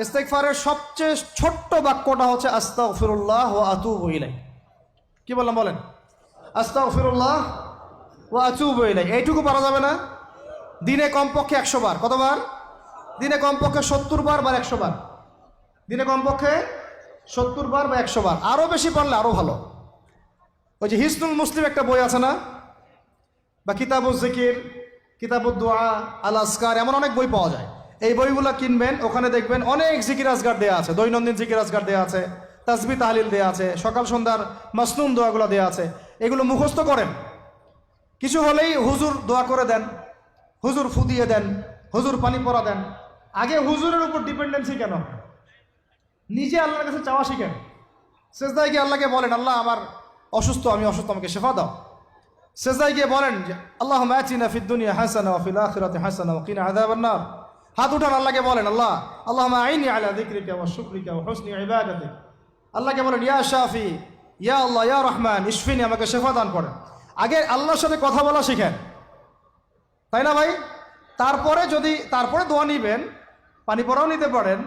ইস্তেগফারের সবচেয়ে ছোট্ট বাক্যটা হচ্ছে আস্তাগফিরুল্লাহ ওয়া আতুবু ইলাইহি। কি বললাম বলেন? আস্তাগফিরুল্লাহ ওয়া আতুবু ইলাইহি। এইটুকু পারা যাবে না? দিনে কমপক্ষে 100 বার। কতবার? দিনে কমপক্ষে 70 বার বা 100 বার। দিনে কমপক্ষে 70 বার বা 100 বার। আরও বেশি পারলে আরও ভালো। ওই যে হিসনুল মুসলিম একটা বই আছে না, বা কিতাবুজ জিকির, কিতাবুদ দোয়া, আল আসকার, এমন অনেক বই পাওয়া যায়। এই বইগুলো কিনবেন, ওখানে দেখবেন অনেক জিকির আজগার দেওয়া আছে, দৈনন্দিন জিকির আজগার দেওয়া আছে, তাসবিহ তাহলিল দেওয়া আছে, সকাল সন্ধ্যার মাসনুন দোয়াগুলো দেওয়া আছে। এগুলো মুখস্থ করেন। কিছু হলেই হুজুর দোয়া করে দেন, হুজুর ফু দিয়ে দেন, হুজুর পানি পরা দেন। আগে হুজুরের উপর ডিপেন্ডেন্সি কেন? নিজে আল্লাহর কাছে চাওয়া শিখেন। সেজদায় গিয়ে আল্লাহকে বলেন, আল্লাহ আমার অসুস্থ, আমি অসুস্থ, আমাকে শেফা দাও। সেজদায় গিয়ে বলেন যে আল্লাহুম্মা আতিনা ফিদ দুনিয়া হাসানা ওয়া ফিল আখিরাতি হাসানা ওয়া কিনা আযাবান নার। হাত উঠান, আল্লাহকে বলেন, আল্লাহ আল্লাহুম্মা আইনি আলা যিকরিকা ওয়া শুকরিকা ওয়া হুসনি ইবাদাতিক। আল্লাহকে বলেন, ইয়া শাফি, ইয়া আল্লাহ, ইয়া রহমান ইশফিনি, আমাকে শেফা দান করেন। আগে আল্লাহর সাথে কথা বলা শিখেন, তাই না ভাই? তারপরে দোয়া নিবেন, পানি পড়াও নিতে পারেন,